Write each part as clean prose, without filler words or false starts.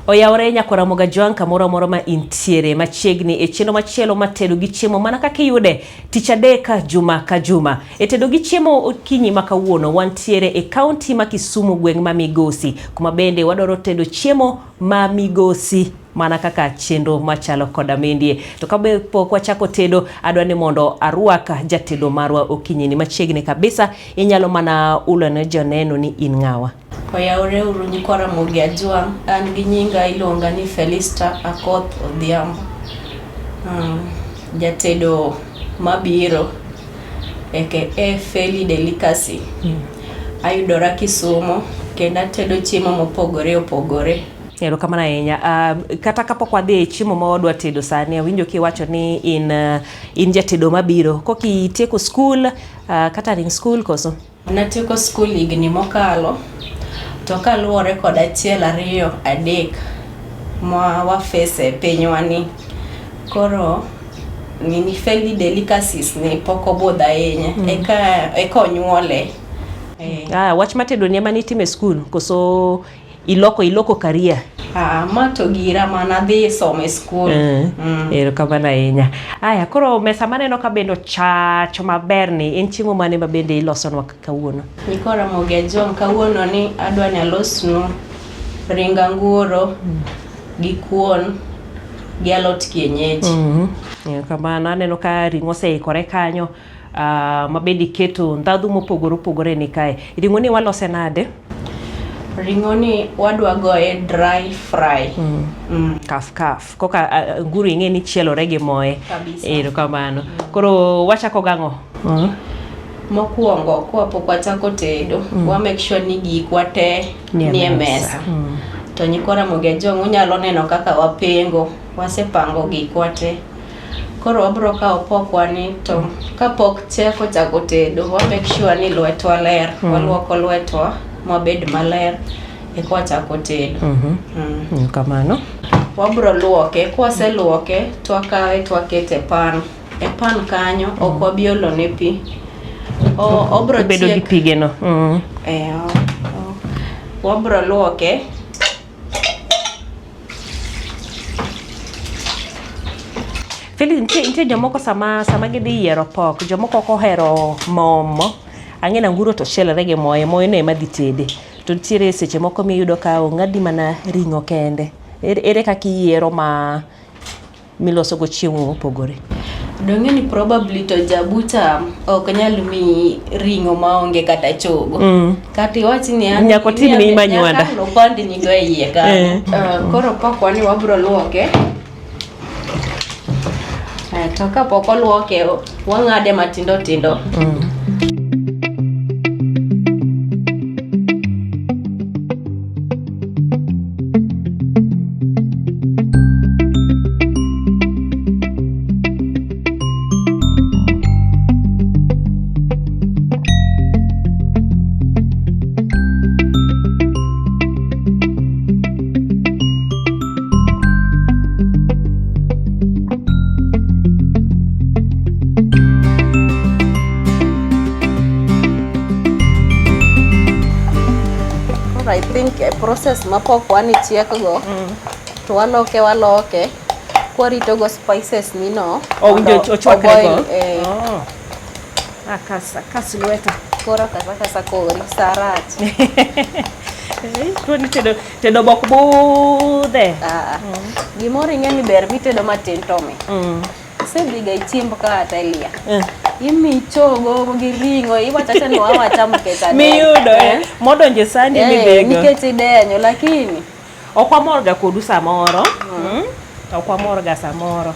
Oyawre nyakora moga Joan kamoro moro ma intiere machiegni e cheno machielo matedo gi chiemo mana kaka iyude tich adek juma ka juma. E tedo gi chiemo okinyi ma kawuono wantiere e kaunti ma Kisumu gweng' ma Migosi, kuma bende wadwaro tedo chiemo ma Migosi mana kaka chenro machalo koda mindie. To kabe pok wachako tedo, adwa ni mondo arwaka jatedo marwa okinyi ni machiegni kabisa. Inyalo mana ulo ne joneno ni in ng'awa. Oyawre uru nyikora moga Joan, an gi nyinga ilonga ni Felista Akoth Odhiambo. Jatedo mabiro aka Feli Delicacy. Ayudora Kisumu kendo atedo chiemo mopogore opogore. Ero kamana ahinya. Kata kapok wadhi e chiemo ma wadwa tedo sani, awinjo kiwacho ni in jatedo mabiro. Koki tieko skul, kata ring skul koso? Natieko skul higni mokalo. To kaluwore kod 1, 2, 3 ma wafese pinywani. Koro ni Feli Delicacies ni pok obudha ahinya. Eka onyuole. Wach matedo ni ema nitime skul koso iloko career? Ma to gira mana dhi some skul. Ero kamana ahinya. Aya, koro mesa maneno ka bendo chacho maber ni en chiemo mane ma bende ilosonwa kawuono? Nyikora moga Joan, kawuono ni adwa ni alosnu ring anguro gi kuon gi alot kienyeji. Kamano aneno ka ring'o oseikore kanyo, ma bende iketo ndhadhu mopogore opogore ni kae. Ring'o ni walose nade? Ring'o ni wadwa goye dry fry. Kaf. Koka nguru ing'e ni chielore gi moye. Kabisa. Ero kamano. Koro wachako gang'o? Mokwongo kwa pok wachako tedo, wa make sure ni gikwa te nie mesa. To nyikora moga Joan, unyalo neno kaka wapengo, wasepango gikwa te. Koro wabro kawo pokwa ni, to kapok chako tedo, wa make sure ni lwetwa ler, waluoko lwetwa mabed maler eka wachako tedo. Kamano. Wabro luoke, kwaseluoke to wakawe to wakete pan. E pan kanyo ok wabiolo ne pi. Obro bedo gi pige no. Wabro luoke. Feli, nitie jomoko sama gidhi yiero pok, jomoko ok ohero momo. Ang'ena nguro to chielore gi moye no ema dhi tede. To nitiere seche moko miyudo ka ong'adi mana ring'o kende. Ere kaka iyiero ma miloso go chiemo mopogore? Dong'e ni probably to jabucha ok nyal mi ring'o maonge kata chogo. Kati wach ni an nyako tim ni manywanda. Nyaka no pandi ni go iye ka. Koro pokwa ni wabro luoke. To kapok oluoke, wang'ade matindo tindo. I think a process mapok wani chieko go, to waloke, kwarito go spices ni no. Winjo ochwakre go? Kas lweta. Koro kasa kori, sarach. Tuoni tedo bok budhe. Gimoro ing'e ni ber mitedo matin tome. Sebiga ichiemb ka atelia. Imi chogo gi ring'o, iwacha ni wawacha mketa. Miyudo modonje sandi ni bego. Nikech idenyo, lakini okwamorga kodu samoro. Okwamorga samoro.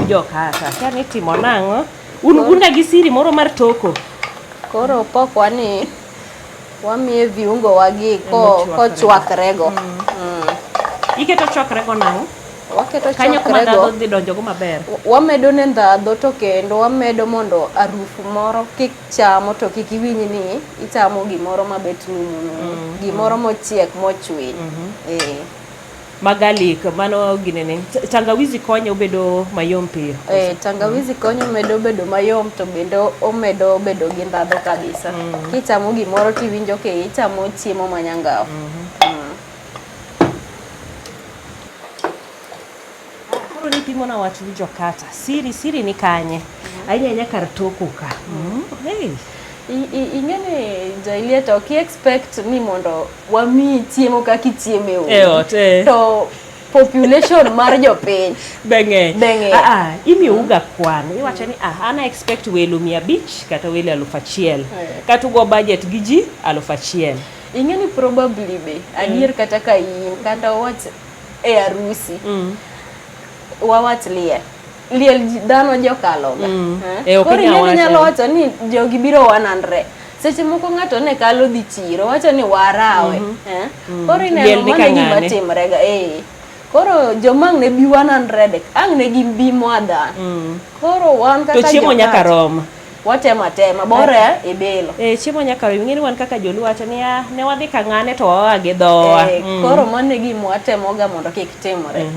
Ujo kaka. Kiani itimo nang'o? Unga gi siri moro mar toko. Koro pokwa ni wamiye viungo wagi kochwakre go. Iketo chwakre go nang'o? Waketo kanyo kuma chokre ndhadhu go. dhi donjo go maber. Wamedo ne ndhadhu to kendo wamedo mondo arufu moro kik chamo to kik iwinj ni ichamo gimoro mabet numu. Gimoro mochiek mochwiny. Magalik mano ginene. Tangawizi konyo bedo mayom piyo. Tangawizi konyo medo bedo mayom to bendo omedo bedo gi ndhadhu kabisa. Kichamo gimoro tiwinjo ke ichamo chiemo manyangao. koro ni pimo na wach winjo kata siri ni kanye ahinya kar toko ka hey ingene Jailia to ki expect ni mondo wami chiemo kaka chiemo to population mar jopiny benge imi uga kwan iwacho ni ana expect welo 500 kata welo 1000 kata go budget gi ji 1000 ingeni probably be adier kata ka in kata wach e arusi wawach liel dhano jokalo koro ingeni nyalo wacho ni jogi biro 100 seche moko ng'ato ne kalo dhi chiro wacho ni warawe koro ineno mana gima timre ga koro jomang ne bi 100 ang ne gi bi moda koro wan kaka to chiemo nyaka rom watema bore e belo chiemo nyaka rom ngeni wan kaka jolu wacho ni ne wadhi ka ng'ane to wawage dhowa koro mane gi mwatemo ga mondo kik timore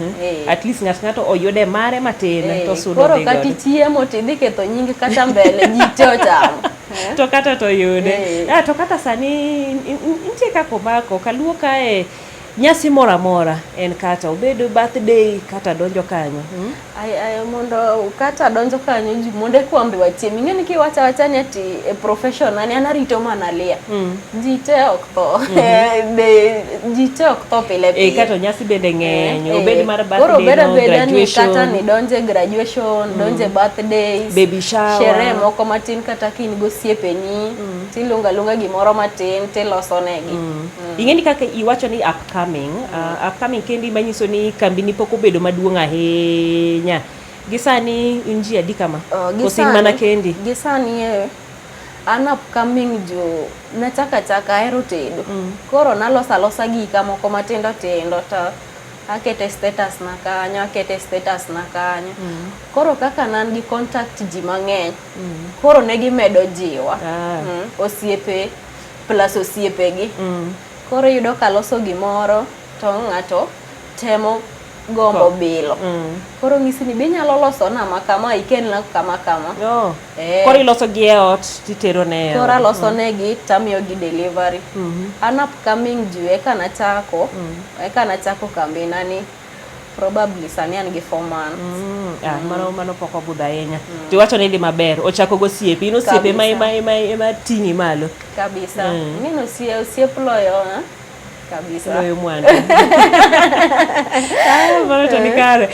at least ng'ato oyude mare matin to sudo koro kati chiemo tidhi ketho nying kata mbele ji te ochamo to kata to yude to kata sani nitie kako mako kaluo kae nyasi mora en kata obedo birthday kata donjo kanyo ay mondo kata donjo kanyo ji monde kwambe wachiem ingeni ki wacha ni ati e professional ana rito mana lia ji te okto ji te okto pile kata nyasi bende ng'eny obed mar birthday koro graduation kata ni donje graduation donje birthdays baby shower sherehe moko matin kata kin go siepeni tilunga gimoro matin tiloso negi ingeni kaka iwacho ni upcoming kendi manyiso ni kambini pok obedo maduong' ahinya gisani inji adi kama kosin mana kendi gisani an upcoming jo nachaka hero tedo koro nalosa gika moko matindo to akete status na kanyo koro kaka nan gi contact ji mang'eny koro ne gimedo jiwa osiepe plus osiepegi koro yudo kaloso gimoro to ng'ato temo gombo bilo koro ng'isi ni be nyalo loso na makama ikelna kama koro iloso gi e ot titero ne koro loso negi tamiyo gi delivery an upcoming jue kana chako kambi nani probably sani an gi 4 months mano poko budha ahinya tiwacho ni di maber ochako go siepe ino siepe ma tingi malo kabisa nino siep loyo kabisa loyo mwana mano to nikare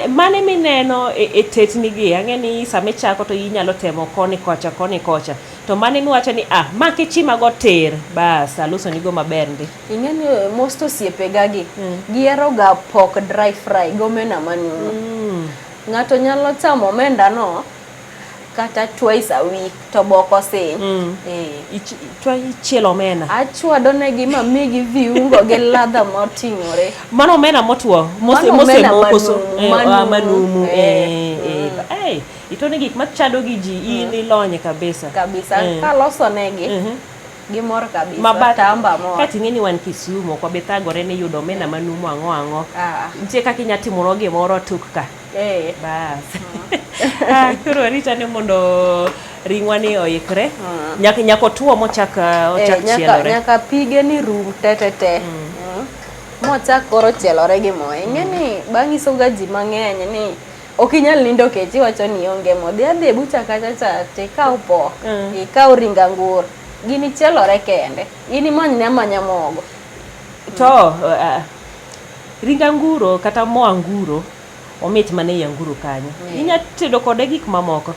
mane mineno e tetni gi ang'eni same chako to inyalo temo koni kocha to mane miwacho ni make chima go ter bas aloso ni go maber ndi ing'eni most osiepe gagi giero ga pork dry fry gomena manumu ng'ato nyalo chamo omenda no kata twice a week to boko sin chielo omena achwado negi mamigi viungo gi ladha moting'ore mano omena motwo manumu itone gik machado gi ji in ilonye kabisa kaloso negi gimor kabisa tamba mor kati ng'eni wan Kisumo kwa bethagore ni yudo omena manumu ang'o nitie kaka inyatimo gimoro tuk ka bas koro rita ni mondo ringwa ni oikre nyaka tuo mochak chielore nyaka pige ni rum tete mochak koro chielore gi mo ing'eni bang'iso ga ji mang'eny ni okinyal nindo kech iwacho ni onge mo dhi bucha kacha tikaw po ikaw ringa ngur gini chielore kende ini manya mogo to ringa nguro kata mo anguro omit mane yanguru kanyo inya tedo kode gik mamoko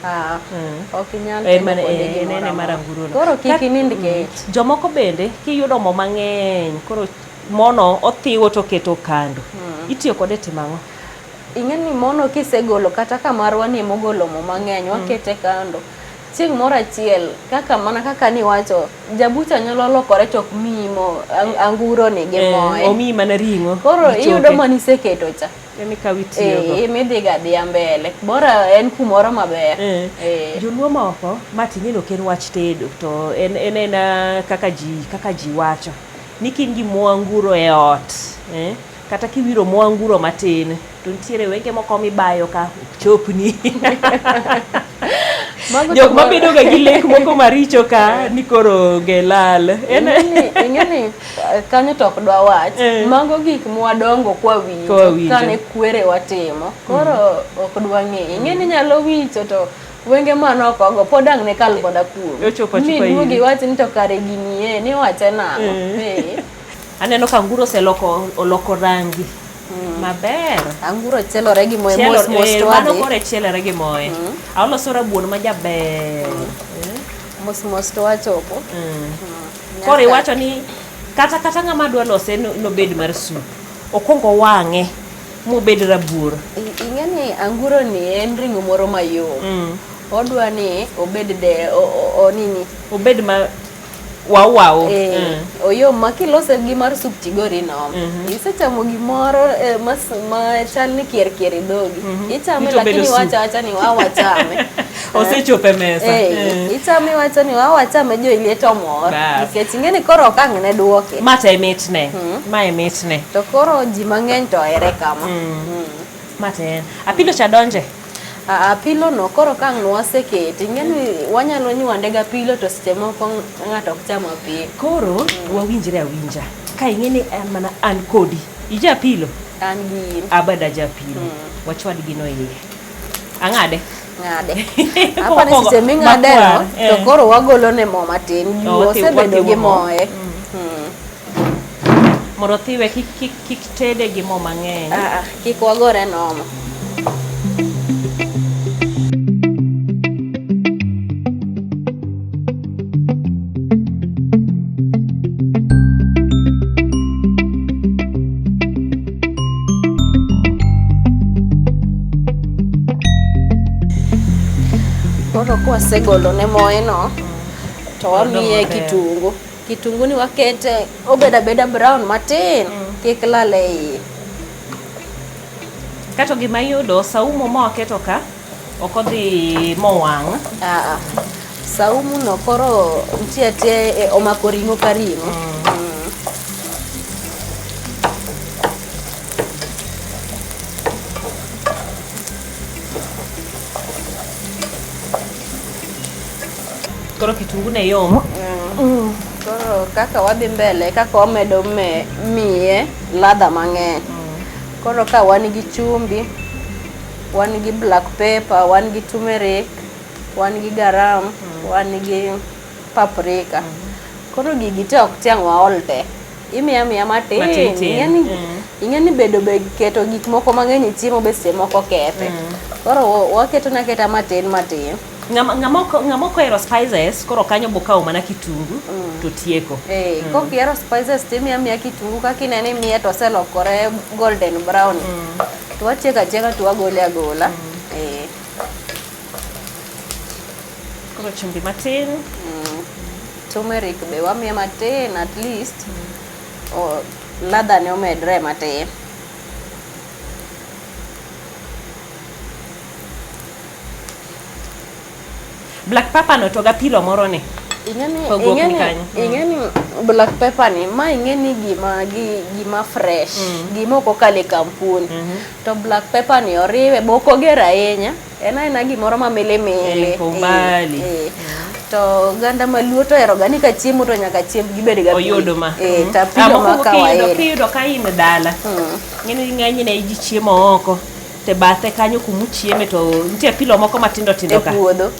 okinyal nene maranguro koro kiki nind kech jomoko bende kiyudo mo mang'eny koro mono othiwo to keto kando itiyo kode timang'o ing'eni mono kisegolo kata kamarwa ni mogolo mo mang'eny wakete kando chieng' moro achiel kaka ni wacho jabucha nyalo lokore tok mimo anguro ni gi moe omi mana ring'o koro iyudo maniseketo cha yani kawitiyo midhi ga dhi mbele bora en kumoro maber joluo moko mating'eno ken wach tedo to en kaka ji wacho ni kin gi mo anguro e ot kata kiwiro mo anguro matin to nitiere wenge moko mibayo ka chopni Jok mabedo ga gi lek moko maricho ka ni koro gelal. Ingeni kanyo tok dwa wach. Mago gik mwadongo kwa winjo kane kwere watimo. Koro ok dwa ng'e. Ingeni nyalo wicho to wenge manoko go podang ne kal boda kuom. Mi duogi wach ni to kare gini ni wache nang'o. Aneno ka anguro oloko rangi. Maber. Anguro chelore gi moye mos to mano kore chelore gi moye. Aoloso rabuon ma jaber. Mos to wachopo. Koro iwacho ni kata ng'ama dwa lose nobed mar sup. Okongo wang'e mobed rabuor. Ing'eni anguro ni en ring'o moro mayom. Odwa ni obed onini. Obed ma wow. Oyom makilose gi mar sup tigori no. Isechamo gimoro ma chal ni kier dhogi. Ichame lakini wacha ni wachame. Osechope mesa. Ichame wacha ni wachame jo ilieto mor. Nikech ing'eni koro okang' ne duoke. Mata emitne. Ma emitne. To koro ji mang'eny to ere kama. Mata en. Apilo cha donje. Apilo no koro kang' wasekete. Ing'eni wanyalo nywande ga apilo to seche moko ng'ato ok cham apilo. Koro wawinjre awinja. Ka ing'eni mana an kodi. Ija apilo? An gi in. Abada ja apilo. Wachwad gino iye. Ang'ade? Ng'ade. Apa ni seche ming'ade no to koro wagolo ne mo matin. Osebedo gi moye. Mondo thiwe kik tede gi mo mang'eny. Kik wagore nomo. Koro kwa segolo ne moye no to wamiye kitungu. Kitungu ni wakete obeda brown matin kik lale iye. Kato gima yudo saumu ma waketo ka okodhi mo wang'. Saumu no koro nitie omako ring'o ka ring'o. Koro kitungu ne yom. Koro kaka wadhi mbele kaka wamedo miye ladha mang'eny. Koro ka wan gi chumbi, wan gi black pepper, wan gi turmeric, wan gi garam, wan gi paprika. Koro gigi te ok tiang' waol te. Imiya matin. Ing'eni bedo keto gik moko mang'eny chiemo be seche moko kethe. Koro waketo matin. Ng'amoko ero spices koro kanyo bokaw mana kitungu to tieko. Kok ero spices timiya kitungu kaka inene miye to selokore golden brown. To wacheka to wagole agola. Koro chumbi matin. Turmeric be wamiye matin at least. Ladha ne omedre matin. Black pepper no to ga pilo moro ni. Ing'eni black pepper ni ma ing'eni gima fresh. Gima ok okale kampuni. To black pepper ni oriwe boko ger ahinya. En gimoro ma mele. To ganda maluo to ero gani ka chiemo to nyaka chiemb gibed ga oyodo ma. Tapilo ma kawaida. Kiyudo ka in dala. Ng'eni ne ji chiemo oko. Te bathe kanyo kumu chieme to nitie pilo moko matindo ka. Puodho.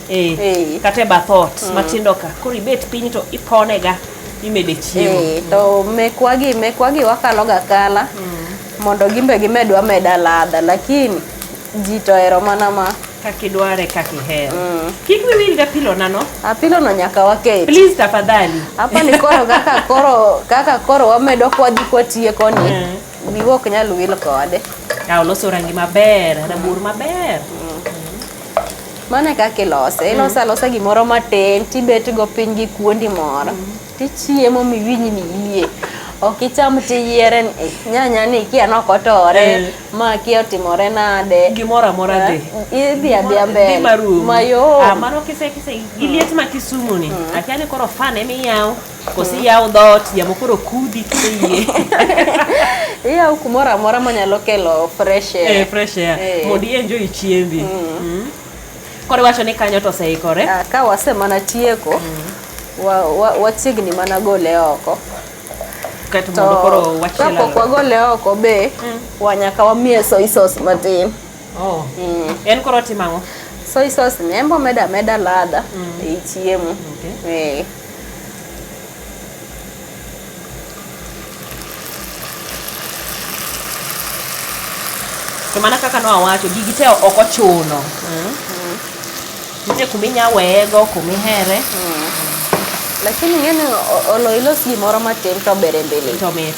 Kate bathot matindo ka. Koro ibet piny to ipone ga imede chiemo. To mekwagi wakalo ga kala. Mondo gimbe gimedwa meda ladha lakini ji to ero mana ma kakidware kakihero. Kik wiwil ga pilo nano. Apilo no nyaka waket. Please tafadhali. Hapa ni kaka koro wamedo kwa tieko ni. Biwok nyal wil kode. Oloso rangi maber, rabur maber. Mane kaka ilose. Ilosa gimoro matin, tibet go piny gi kuondi moro. Tichiemo miwinj ni yie. Ok icham tiyieren nyanya ni kia nokotore ma kia otimore nade. Gimoro amora de. Idhi adhia mbele. Mayo. Mano kise giliet ma Kisumu ni. Akiani koro fan emi yaw. Kosi yaw dot yamo koro kudi kiye. Yaw kumoro amora manyalo kelo fresh air. Fresh air. Modi enjoy chiembi. Kore wacho ni kanyo to oseikore. Ka wasemana tieko wachiegni mana gole oko. Kato mondo koro wachielo. Kapok wagole oko be wanyaka wamiye soy sauce matin. En koro timang'o? Soy sauce ni embo meda ladha e chiemo. To mana kaka no awacho gigi te ok ochuno. Nitie kuminya wego, kumihere. Lakini ngene olo ilos gimoro matin to bere mbele. To mit.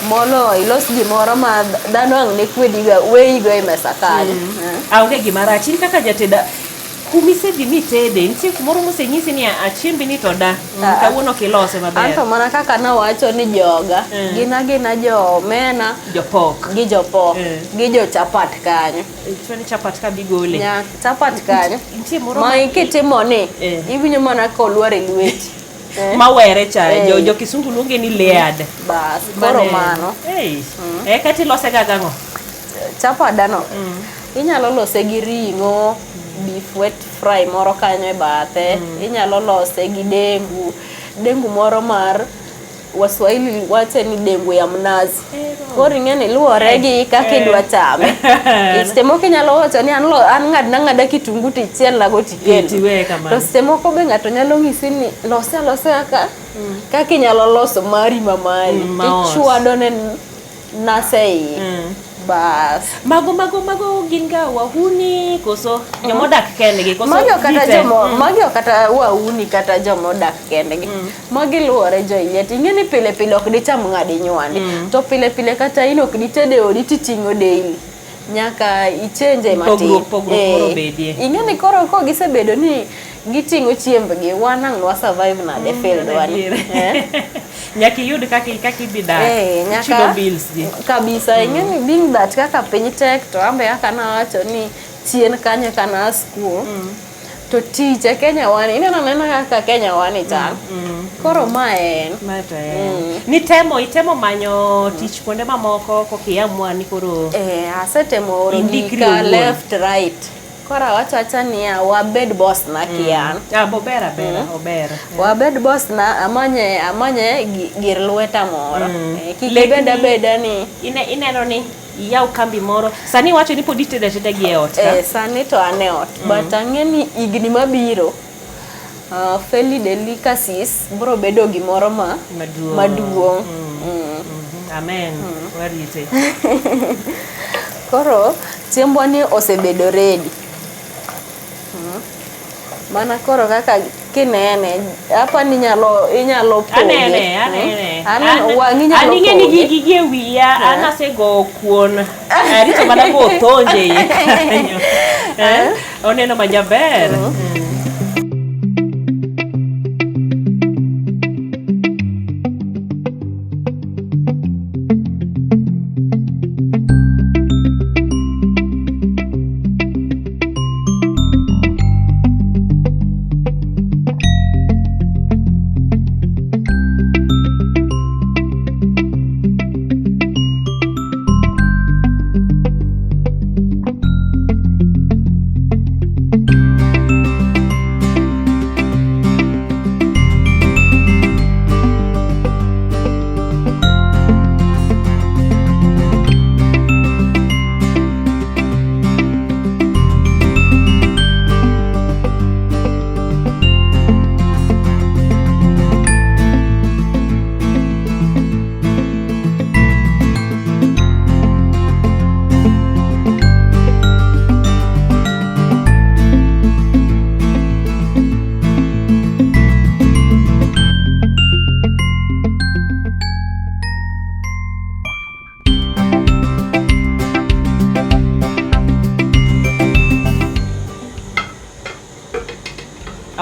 Molo ilos gimoro ma dhano ang' ne kwediga weigo e mesa kanyo. Aonge gima rach. In kaka jateda kumisedhi mitede nitie kumoro mosenyisi ni achiembi ni to da kawuono kilose maber. Anto mana kaka nawacho ni joga gina jo omena jopok gi jopok gi jo chapat kanyo. Choni chapat ka bigole. Nya chapat kanyo. Nitie moro ma ikitimo ni ibinyo mana kolware lweti. Mawere cha jo kisungu luonge ni layered. Bas koro mano. Kati lose gang'o? Chapadano. Inyalo lose gi ring'o, beef wet fry moro kanyo e bathe. Inyalo lose gi dengu moro mar Waswahili wache ni dengu ya mnazi. Koro ing'eni luwore gi kaka idwa chame. Seche moko inyalo wacho ni an ng'ada kitungu tichiel go tikendo. To seche moko be ng'ato nyalo ng'isi ni lose kaka inyalo loso mari mamari. Ichwado ne nasei. Bas. Mago gin ga wahuni koso jomodak kendgi koso. Magio kata wahuni kata jomodak kendgi. Magi luwore joiliet. Ing'eni pile ok dicham ng'adi nywani. To pile kata in ok ditede odi titing'o daily. Nyaka ichenje matin. Ing'eni koro ko gisebedo ni giting'o chiembgi wan ang' wa survive nade field wani. Nyaki yud kaki bidak. Chido bills gi. Kabisa ing'eni being that kaka piny tek to ambe kaka nawacho ni chien kanyo kana school. To tich e Kenya wani ineno kaka Kenya wani chal. Koro ma en. Itemo manyo tich kuonde mamoko kokiamua ni koro. Asetemo oro gika left right. Kora wacha ni wabed boss na kian. Ober. Wabed boss na amanye gir lweta moro. Kikibeda ni. Ineno ni yaw kambi moro. Sani wacho ni pod iteda gi e ot. Sani to ane ot. But ang'eni igni mabiro. Fairly delicacies bro bedo gimoro maduong'. Amen. Warite. Koro chiembwa ni osebedo ready. Mana koro kaka kinene hapa ni inyalo poge. Aning'e ni gigi wiya anasego kuon. Arito mana go tonje ye. Oneno majaber.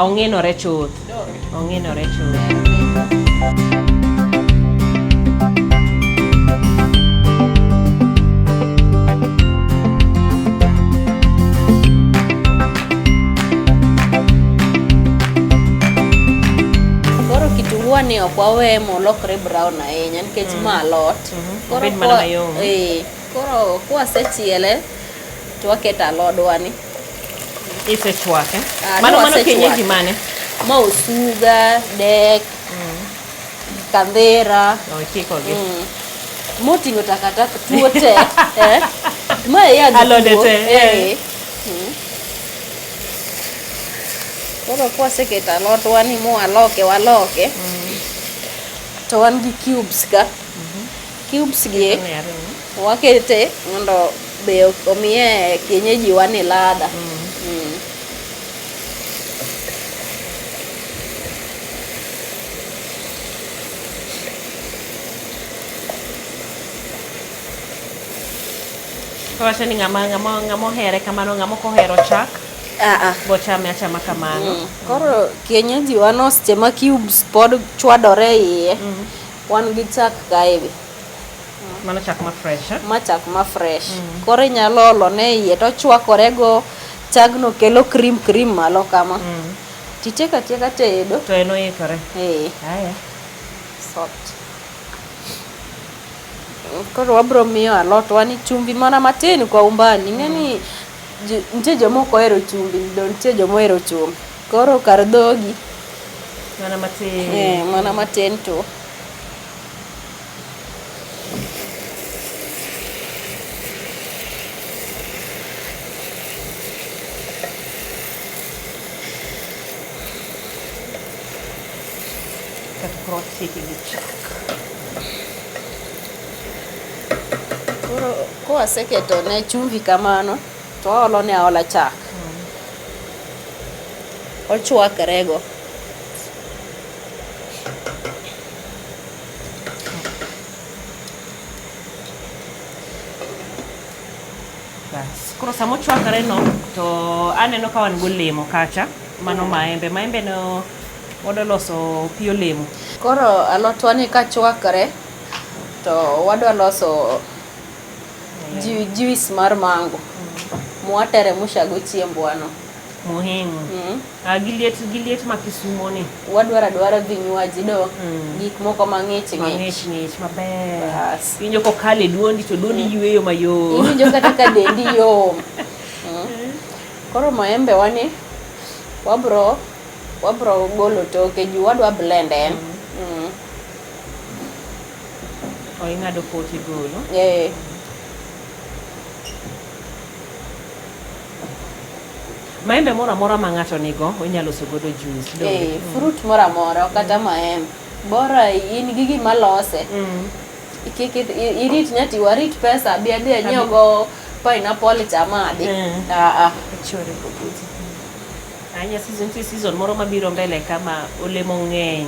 Ong'enore chuth. Koro kitungu ni ok wawe molokre brown ahinya nikech ma alot. Koro kwasechiele to waketo alodwa ni. Isechwake. Mano kienyeji mane? Ma osuga, dek, kandhera. Okikogi. Moting'o takataka tuo te. Ma yadh alode te. Koro kwaseketo alotwa ni waloke. To wan gi cubes ka. Cubes gi wakete mondo be omiye kienyeji wani ladha. Kawacha ni ngamo here kamano, ngamo kohero chak. Bochame achama kamano. Koro kienyeji wano seche ma cubes pod chwadore iye. Wan gi chak kaebi. Mano chak ma fresh. Ma chak ma fresh. Koro inyalo olone iye to chwakore go, chagno kelo cream malo kama. Titieka tedo. To eno ikore. Haya. Soft. Koro wabro miyo alotwa ni chumbi mana matin kwa umbani. Ngeni nitie jomoko ohero chumbi, nitie jomoko ohero chumbi. Koro kar dhogi mana matin. Mana matin to. Koro kwaseketo ne chumbi kamano to olone aola chak. Ochwakre go. Koro samo chwakre no to aneno ka wan golemo kacha. Mano maembe no wado loso pi olemo. Koro alotwa ni ka chwakre to wadwa loso juice mar mango. Mwatere mushago chiembwa no. Muhimu. Giliet ma Kisumo ni. Wadwara vinywaji do. Gik moko mang'ich maber. Injo ko kale duondi to duondi yueyo mayom. Injo kata ka dendi yom. Koro maembe wani wabro golo toke ju wadwa blend en. Ing'ado poti golo. Maembe mora ma ng'ato nigo onyalo loso godo juice. Fruit mora kata maembe. Bora in gi gima lose. Irit nyati warit pesa bi adhi nyiewo go pineapple chamadi. Chore go buti. Anya season moro mabiro mbele kama olemo ng'eny.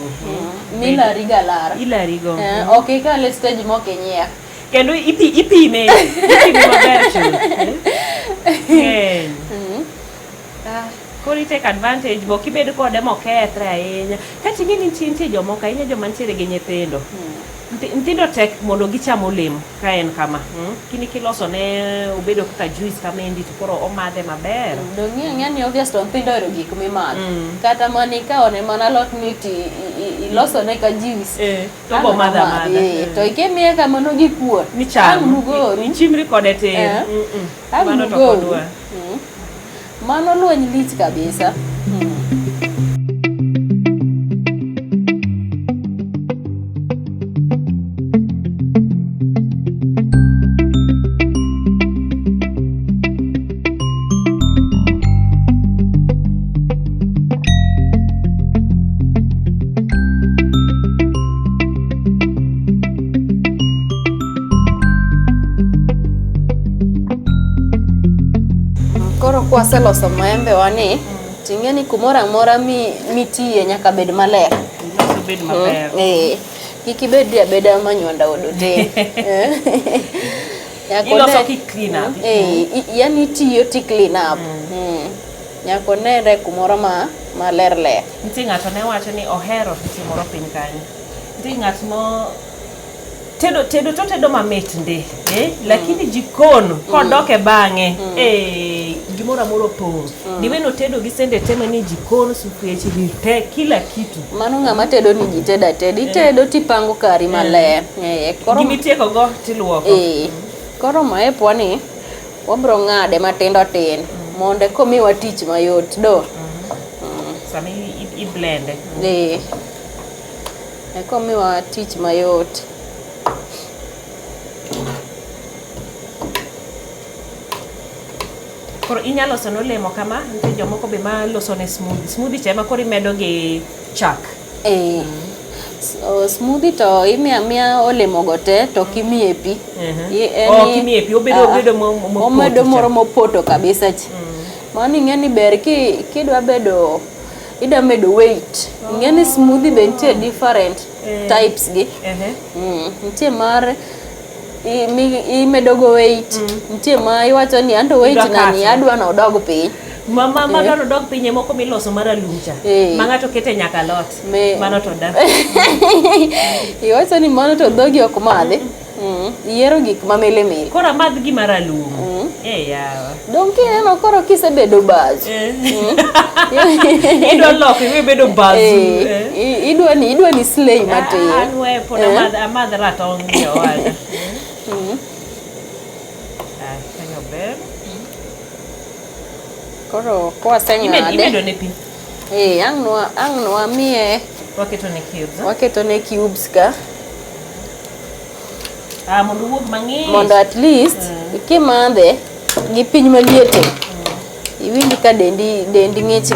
Milari galara. Ilarigo. Okay, kale stage moko nyia. Kendo ipime maber chuth. Koro take advantage bo kibedo kode mokethre ahinya. Kati ng'eni nitie jomoko ahinya joma nitiere gi nyithindo. Nyithindo tek mondo gicham olemo ka en kama. Kini kiloso ne obedo kaka juice kamendi to koro omadhe maber. Ng'eni obvious to nyithindo ohero gik mimadho. Kata mani kaone mana lot miti iloso ne ka juice. To bo madha. To ikemiye kamano gi kuon. Ni cham. Ni chimri kode tin. Mano to kodwa. Mano lweny lich kabisa. Koro kwaseloso maembe wani, ting'eni kumora mora mitiye nyaka bed maler. Bed maber. Kiki bedi abeda manywanda odo te. Iloso ki clean up. Yani tiyo ti clean up. Nyako nere kumora maler. Nitie ng'ato ne wacho ni ohero timoro piny kanyo. Nitie ng'at mo tedo mamit ndi, lakini jikon kodoke bang'e, gimoro amoro pong'. Niweno tedo gi sende tema ni jikon, sufrieche te kila kitu. Mano ng'ama tedo ni ji teda itedo tipango kari maler. Gimitieko go tiluoko. Koro maepwa ni wabro ng'ade matindo tin monde komiwa tich mayot do. Sami I blend. Komiwa tich mayot. Koro inyalo loso olemo kama, nitie jomoko be ma loso ne smoothie. Smoothie cha ema koro imedo gi chak. Smoothie to imiya olemo go te to kimiye pi. Kimiye pi obedo mopoto. Omedo moro mopoto kabisa chi. Mano ing'eni ber kidwa bedo ida medo weight. Ing'eni smoothie be nitie different types gi. Nitie mar imedo go weight. Nitie ma iwacho ni anto weight nani adwa no dog piny. Mama magano dog pinye moko miloso maralum cha. Ma ng'ato kete nyaka lot. Mano to da. Iwacho ni mano to dhogi ok madhi. Iero gik mamile. Koro madh gi maralum. Yawa. Donki neno koro kisebedo baz. Idwa loki ibedo baz. Idwa ni slay matin. Anwe poda madh ratong yo wala. Kanyo ber. Koro kwa seng'ade. Imedo ne pi. Ang nwa miye. Waketo ne cubes ka. Mondo wuog mang'ich. Mondo at least kimadhe gi piny maliete. Iwinj ka dendi ng'ich.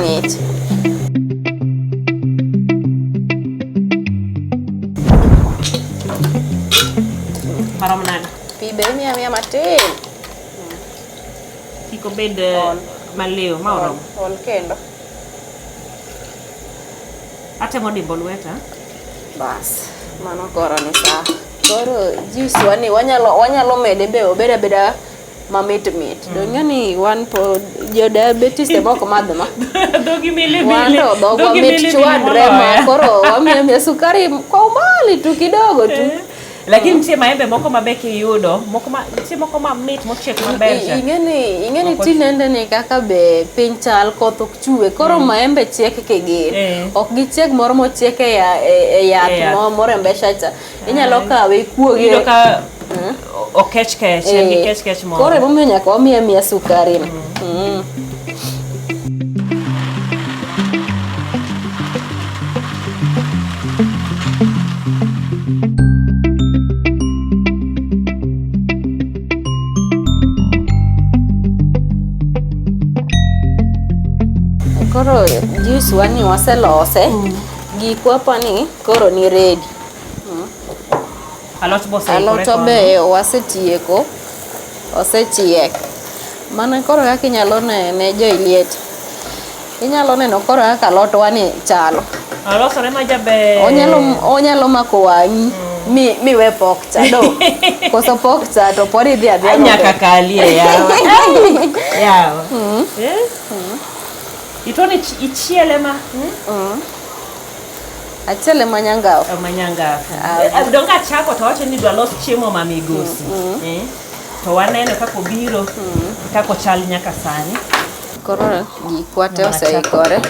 Marom nade? Pi be miya matin. Kiko bed maleo ma orom. Ol kendo. Atemo dimbo lweta. Bas, mano koro ni sa. Koro juice wani wanyalo mede be obeda mamit. Donyo ni wan po jo diabetes te moko madho ma. Dogi mili. Wando dogo mit chwadre ma koro wamiya sukari kwa umbali tu kidogo tu. Lakini nitie maembe moko mabeki yudo, nitie moko mamit mochiek maber cha. Ing'eni tinende ni kaka be piny chal koth ok chue. Koro maembe chiek kigin. Ok gichiek moro mochiek e yath morembesha cha. Inyalo kawe ikuoge. Yudo ka okech gi kech moro. Koro emomiyo nyaka wamiya sukari. Koro juice wani waselose. Gikwa pani koro ni ready. Alot be wasetieko. Osechiek. Mana koro kaka inyalo ne jo Iliet. Inyalo neno koro kaka alot wani chalo. Alosore ma jaber. Onyalo mako wang'i. Mi we pok cha do. Koso pok cha to podi dhi adhi. Nyaka kalie yawa. Yawa. Itoni ichiele ma. Achiele manyangao. Manyangao. Donga chako to wacho ni dwa los chiemo ma migosi. To waneno kako biro, kako chal nyaka sani. Koro gikwa te oseikore.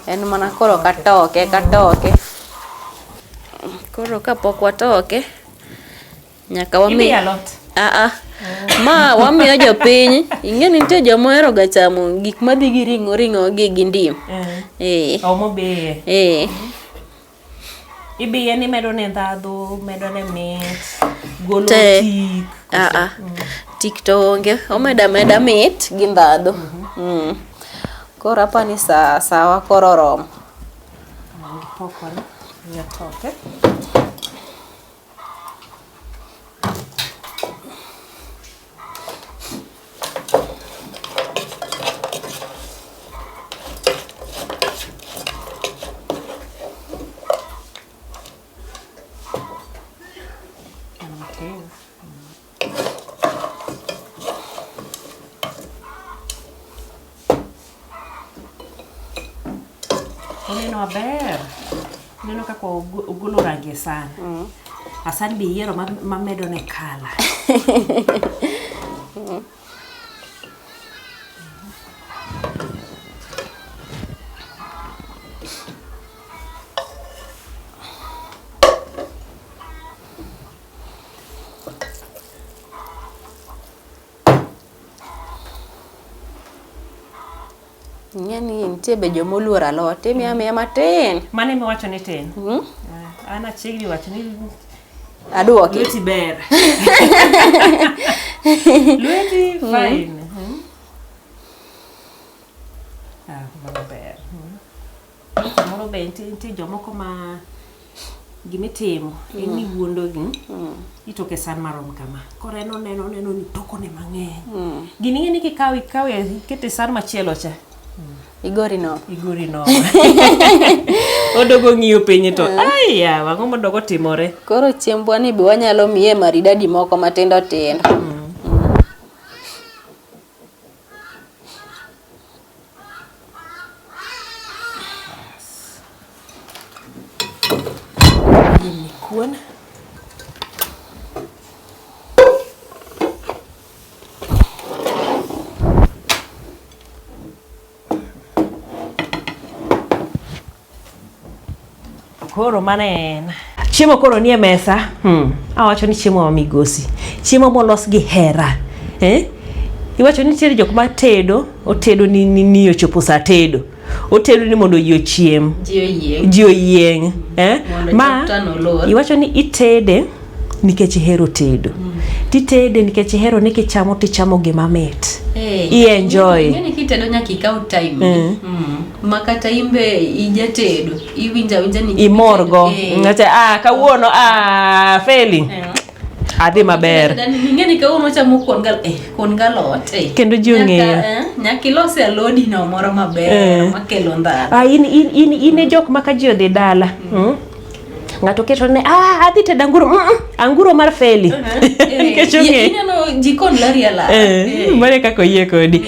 En mana koro katoke. Koro kapok watoke nyaka wami ma wamiyo jopiny. Ing'eni nitie joma ohero ga chamo gik madhi gi ring'o gi ndim. Omo be. Ibiye ni medo ne ndhadhu, medo ne mit, golo tik. Tik to onge, omeda mit gi ndhadhu. Koro apani sawa koro rom. Gipoko nyatoke. Neno aber. Neno kako ogolo rangi sana. Asan bi yiero mamedo ne kala. Ng'eni nitie be jomoluor alot, imiya matin. Mane miwacho ni tin? Ana chiegni wacho ni Aduoki. Lweti ber. Lweti fine. Mano ber. Moro be nitie jomoko ma gimitimo en ni wuondogi itoke san marom kama. Koro neno ni tokone mang'eny. Gini ng'eni kikawe ikete san machielo cha. Igori no. Odogo ng'iyo piny to aya wang'o modogo timore. Koro chiembwa ni be wanyalo miye maridadi moko matindo tindo. Kuon. Koro manen chiemo koro nie mesa. Awacho ni chiemo ma migosi, chiemo molos gi hera. Iwacho ni nitie jok ma otedo ni ochopo sa tedo. Otedo ni mondo ji ochiem, ji oyieng. Ma iwacho ni itede nikech ihero tedo. Titede nikech ihero ni kichamo tichamo gima mit. I-enjoy. Ng'eni kitedo nyaka ikaw time. Makata imbe ijatedo iwinja ni imorgo. Kawuono feli. Adhi maber. Ng'eni kawuono chamo kuon galot. Kendo ji ong'eyo. Nyaka ilose alodi no moro maber makelo ndhadhu. In e jok ma ka ji odhi dala. Ng'ato keto ne adhi tedo anguro mar feli. Nikech ong'eyo. Ineno jikon lari ala. Mane kako yie kodi.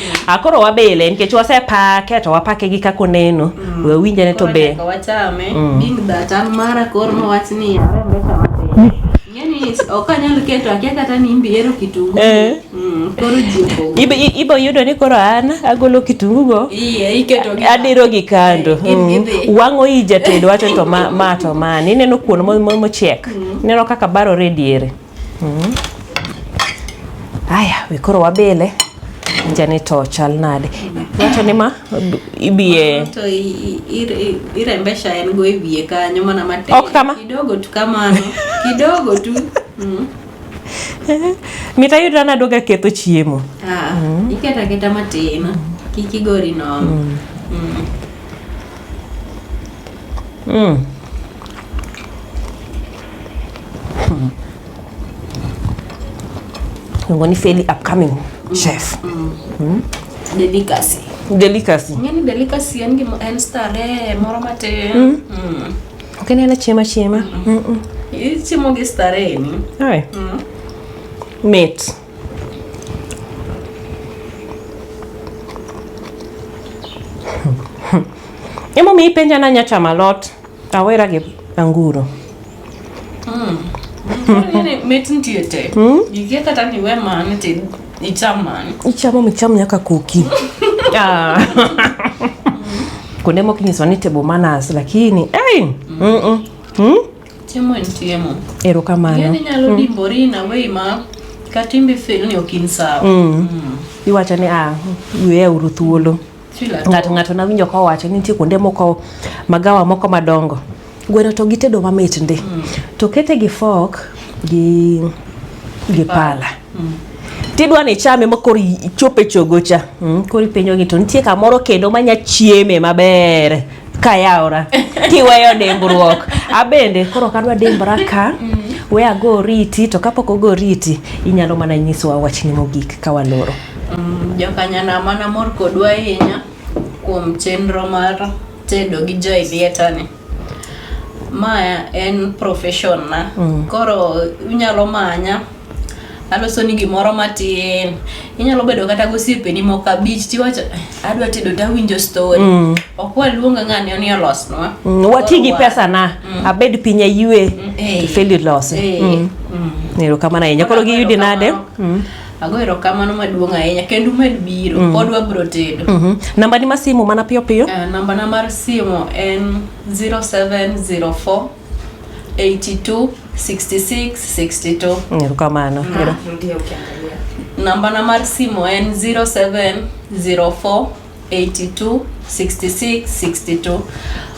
Koro wabile nikech wasepake to wapake gi kako neno. We winjane to be. Koro wachame. Bing that an mara koro mowach ni mbesa matin. Ng'eni okanyal keto akia kata ni imbiero kitungu. Koro jipo. Ibo yudo ni koro an agolo kitungu go. Iketo gi. Adiro gi kando. Wang'o ija tedo wacho to ma to man. Ineno kuon mochiek. Neno kaka barore diere. Aya, we koro wabile. Njani to chal nade. Wacho ni ma ibiye. To irembesha en go ibiye kanyo mana matin. Ok kama? Kidogo tu kamano. Kidogo tu. Mitayudo nadoga ketho chiemo. Iketa matin. Kikigori no. Ngoni Feli upcoming chef. Delicacy. Ng'eni delicacy en stare moro matin. Ok ni ana chiema. Chiemo gi stare ni. Ai. Mit. Emo mi penja na nyacha malot. Awera gi anguro. Ng'eni mit nitie te. Ikia kata ni we man te icham man. Ichamo nyaka koki. Kunde moko nyiso ni table manners lakini Chiemo en chiemo. Erokamano. Ng'eni nyalo dimbori na way ma katimbe feel ni ok in sawa. Iwacho ni we uru thuolo. Ng'ato nawinjo ka wacho ni nitie kuonde moko magawa moko madongo. Gweno to gitedo mamit ndi. To kete gi fork gi pala. Tidwa ni chame makori chope chogocha. Kori penjo gi to nitie kamoro kendo manya chieme maber kayaora. Tiweyo dembruok. Abende koro kadwa dembra ka we ago riti to kapok ogo riti inyalo mana nyisowa wachni mogik ka waloro. Jokanyana mana mor kodwa ahinya kuom chenro mar tedo gi Joy Theatre ni. Ma en profession na. Koro unyalo manya aloso ni gimoro matin. Inyalo bedo kata gosiepeni moko abich tiwacho adwa tedo tawinjo story. Ok waluonga ng'ani oni olosnwa. Wati gi pesa na abed pinya yue Feli lose. Nero kamana ahinya koro gi yudi nade. Ago erokamano maduong' ahinya kendo med biro pod wabro tedo. Namba ni masimu mana piyo. Namba na mar simu en 0704 82 66 62. Erokamano. Namba na mar simu en 0704 82 66 62.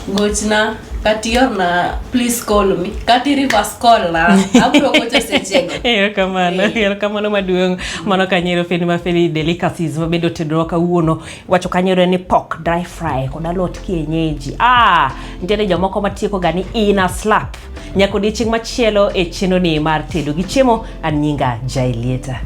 Gochna katiorna, please call me. Kati reverse call na. Abro gocha sechego. Erokamano maduong' mano Kanyero Fenima Feli Delicacies mabedo tedro kawuono wacho Kanyero ni pork dry fry kod alot kienyeji. Nitiere jomoko matieko gani ina slap. Nyako dichieng' machielo e chenro ni mar tedo gi chiemo an nyinga Jailieta.